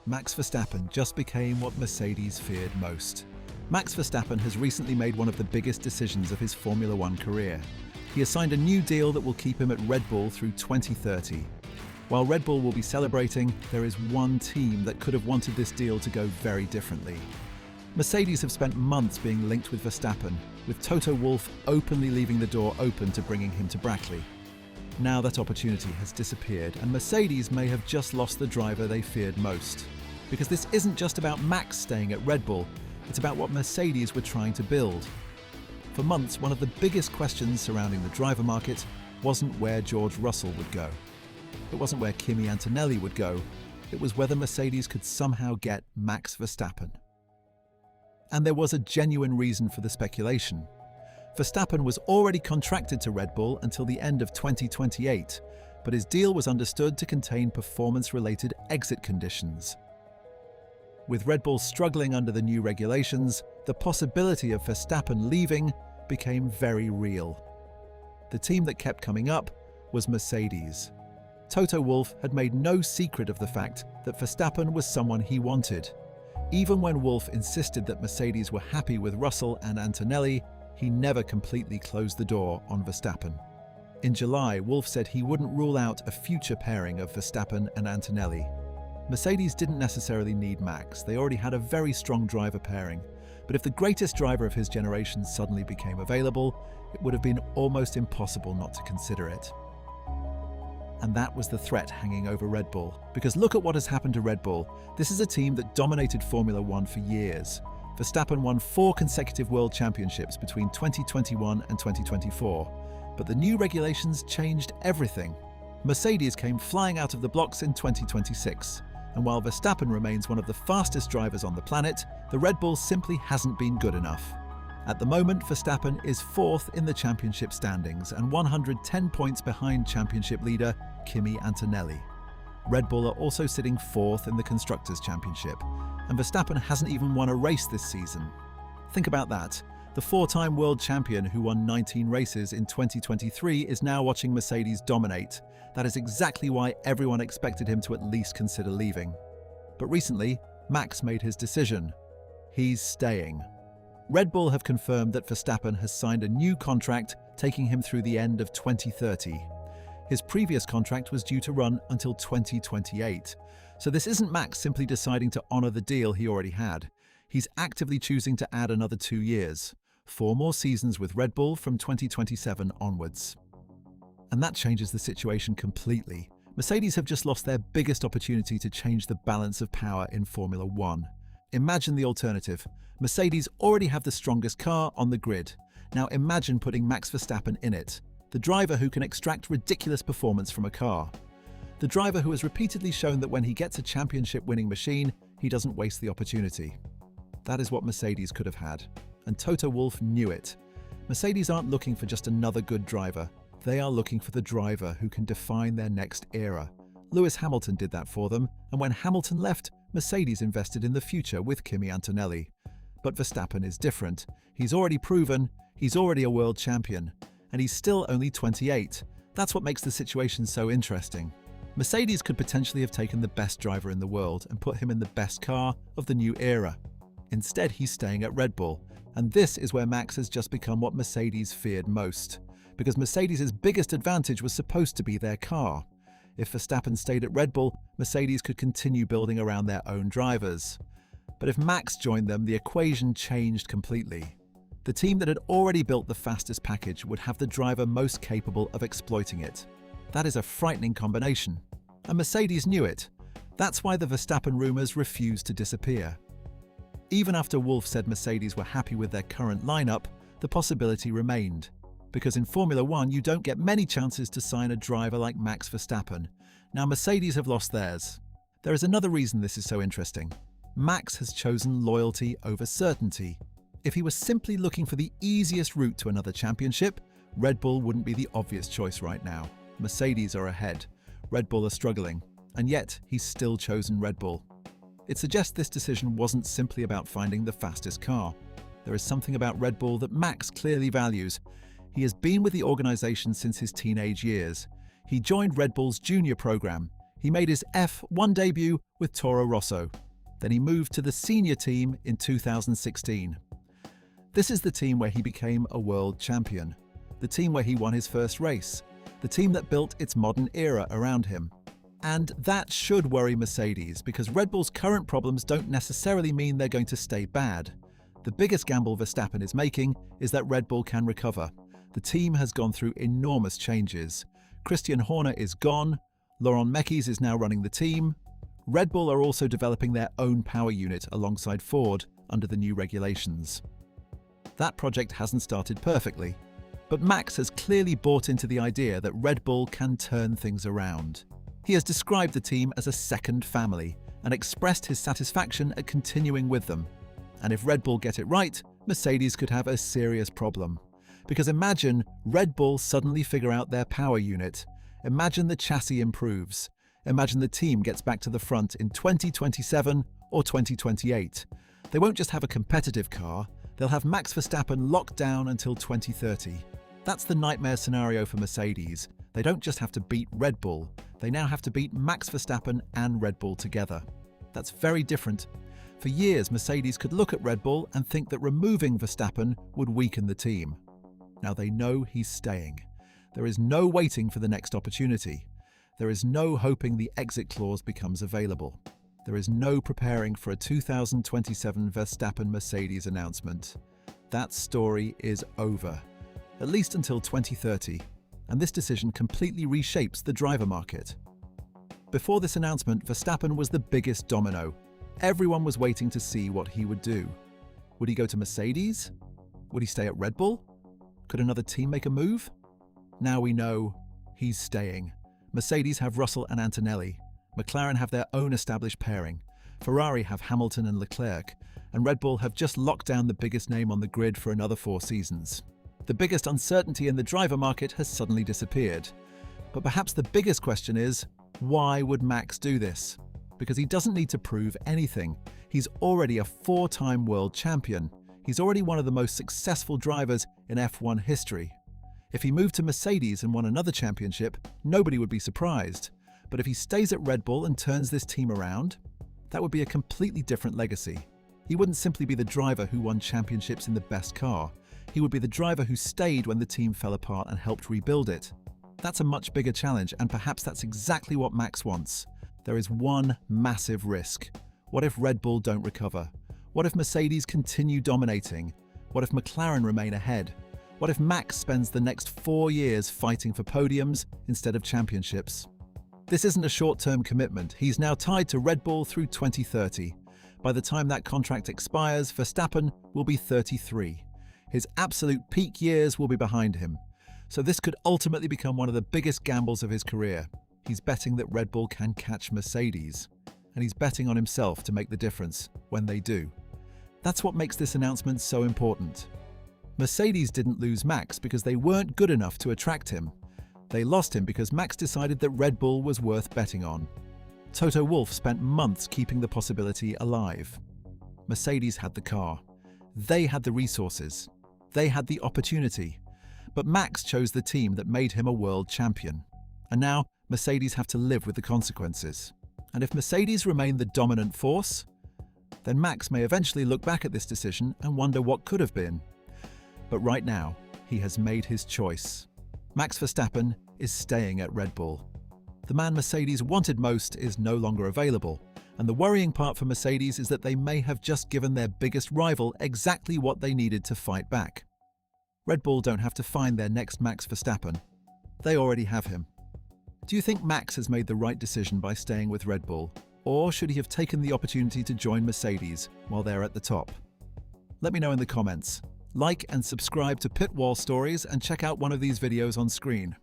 Max Verstappen just became what Mercedes feared most. Max Verstappen has recently made one of the biggest decisions of his Formula One career. He has signed a new deal that will keep him at Red Bull through 2030. While Red Bull will be celebrating, there is one team that could have wanted this deal to go very differently. Mercedes have spent months being linked with Verstappen, with Toto Wolff openly leaving the door open to bringing him to Brackley. Now that opportunity has disappeared, and Mercedes may have just lost the driver they feared most. Because this isn't just about Max staying at Red Bull, it's about what Mercedes were trying to build. For months, one of the biggest questions surrounding the driver market wasn't where George Russell would go. It wasn't where Kimi Antonelli would go. It was whether Mercedes could somehow get Max Verstappen. And there was a genuine reason for the speculation. Verstappen was already contracted to Red Bull until the end of 2028, but his deal was understood to contain performance-related exit conditions. With Red Bull struggling under the new regulations, the possibility of Verstappen leaving became very real. The team that kept coming up was Mercedes. Toto Wolff had made no secret of the fact that Verstappen was someone he wanted. Even when Wolff insisted that Mercedes were happy with Russell and Antonelli, he never completely closed the door on Verstappen. In July, Wolff said he wouldn't rule out a future pairing of Verstappen and Antonelli. Mercedes didn't necessarily need Max, they already had a very strong driver pairing. But if the greatest driver of his generation suddenly became available, it would have been almost impossible not to consider it. And that was the threat hanging over Red Bull. Because look at what has happened to Red Bull. This is a team that dominated Formula One for years. Verstappen won 4 consecutive world championships between 2021 and 2024. But the new regulations changed everything. Mercedes came flying out of the blocks in 2026. And while Verstappen remains one of the fastest drivers on the planet, the Red Bull simply hasn't been good enough. At the moment, Verstappen is 4th in the championship standings and 110 points behind championship leader Kimi Antonelli. Red Bull are also sitting 4th in the Constructors' Championship, and Verstappen hasn't even won a race this season. Think about that. The 4-time world champion who won 19 races in 2023 is now watching Mercedes dominate. That is exactly why everyone expected him to at least consider leaving. But recently, Max made his decision. He's staying. Red Bull have confirmed that Verstappen has signed a new contract taking him through the end of 2030. His previous contract was due to run until 2028. So this isn't Max simply deciding to honor the deal he already had. He's actively choosing to add another 2 years, 4 more seasons with Red Bull from 2027 onwards. And that changes the situation completely. Mercedes have just lost their biggest opportunity to change the balance of power in Formula One. Imagine the alternative. Mercedes already have the strongest car on the grid. Now imagine putting Max Verstappen in it, the driver who can extract ridiculous performance from a car. The driver who has repeatedly shown that when he gets a championship-winning machine, he doesn't waste the opportunity. That is what Mercedes could have had, and Toto Wolff knew it. Mercedes aren't looking for just another good driver. They are looking for the driver who can define their next era. Lewis Hamilton did that for them, and when Hamilton left, Mercedes invested in the future with Kimi Antonelli. But Verstappen is different. He's already proven, he's already a world champion, and he's still only 28. That's what makes the situation so interesting. Mercedes could potentially have taken the best driver in the world and put him in the best car of the new era. Instead, he's staying at Red Bull, and this is where Max has just become what Mercedes feared most. Because Mercedes' biggest advantage was supposed to be their car. If Verstappen stayed at Red Bull, Mercedes could continue building around their own drivers. But if Max joined them, the equation changed completely. The team that had already built the fastest package would have the driver most capable of exploiting it. That is a frightening combination. And Mercedes knew it. That's why the Verstappen rumors refused to disappear. Even after Wolff said Mercedes were happy with their current lineup, the possibility remained. Because in Formula One, you don't get many chances to sign a driver like Max Verstappen. Now Mercedes have lost theirs. There is another reason this is so interesting. Max has chosen loyalty over certainty. If he was simply looking for the easiest route to another championship, Red Bull wouldn't be the obvious choice right now. Mercedes are ahead. Red Bull are struggling. And yet, he's still chosen Red Bull. It suggests this decision wasn't simply about finding the fastest car. There is something about Red Bull that Max clearly values. He has been with the organization since his teenage years. He joined Red Bull's junior program. He made his F1 debut with Toro Rosso. Then he moved to the senior team in 2016. This is the team where he became a world champion, the team where he won his first race, the team that built its modern era around him. And that should worry Mercedes, because Red Bull's current problems don't necessarily mean they're going to stay bad. The biggest gamble Verstappen is making is that Red Bull can recover. The team has gone through enormous changes. Christian Horner is gone, Laurent Mekies is now running the team. Red Bull are also developing their own power unit alongside Ford under the new regulations. That project hasn't started perfectly, but Max has clearly bought into the idea that Red Bull can turn things around. He has described the team as a second family and expressed his satisfaction at continuing with them. And if Red Bull get it right, Mercedes could have a serious problem. Because imagine Red Bull suddenly figure out their power unit. Imagine the chassis improves. Imagine the team gets back to the front in 2027 or 2028. They won't just have a competitive car, they'll have Max Verstappen locked down until 2030. That's the nightmare scenario for Mercedes. They don't just have to beat Red Bull, they now have to beat Max Verstappen and Red Bull together. That's very different. For years, Mercedes could look at Red Bull and think that removing Verstappen would weaken the team. Now they know he's staying. There is no waiting for the next opportunity. There is no hoping the exit clause becomes available. There is no preparing for a 2027 Verstappen-Mercedes announcement. That story is over, at least until 2030, and this decision completely reshapes the driver market. Before this announcement, Verstappen was the biggest domino. Everyone was waiting to see what he would do. Would he go to Mercedes? Would he stay at Red Bull? Could another team make a move? Now we know he's staying. Mercedes have Russell and Antonelli. McLaren have their own established pairing. Ferrari have Hamilton and Leclerc. And Red Bull have just locked down the biggest name on the grid for another 4 seasons. The biggest uncertainty in the driver market has suddenly disappeared. But perhaps the biggest question is, why would Max do this? Because he doesn't need to prove anything. He's already a 4-time world champion. He's already one of the most successful drivers in F1 history. If he moved to Mercedes and won another championship, nobody would be surprised. But if he stays at Red Bull and turns this team around, that would be a completely different legacy. He wouldn't simply be the driver who won championships in the best car. He would be the driver who stayed when the team fell apart and helped rebuild it. That's a much bigger challenge, and perhaps that's exactly what Max wants. There is one massive risk. What if Red Bull don't recover? What if Mercedes continue dominating? What if McLaren remain ahead? What if Max spends the next 4 years fighting for podiums instead of championships? This isn't a short-term commitment. He's now tied to Red Bull through 2030. By the time that contract expires, Verstappen will be 33. His absolute peak years will be behind him. So this could ultimately become one of the biggest gambles of his career. He's betting that Red Bull can catch Mercedes. And he's betting on himself to make the difference when they do. That's what makes this announcement so important. Mercedes didn't lose Max because they weren't good enough to attract him. They lost him because Max decided that Red Bull was worth betting on. Toto Wolff spent months keeping the possibility alive. Mercedes had the car. They had the resources. They had the opportunity. But Max chose the team that made him a world champion. And now Mercedes have to live with the consequences. And if Mercedes remain the dominant force, then Max may eventually look back at this decision and wonder what could have been. But right now, he has made his choice. Max Verstappen is staying at Red Bull. The man Mercedes wanted most is no longer available, and the worrying part for Mercedes is that they may have just given their biggest rival exactly what they needed to fight back. Red Bull don't have to find their next Max Verstappen. They already have him. Do you think Max has made the right decision by staying with Red Bull, or should he have taken the opportunity to join Mercedes while they're at the top? Let me know in the comments. Like and subscribe to Pit Wall Stories and check out one of these videos on screen.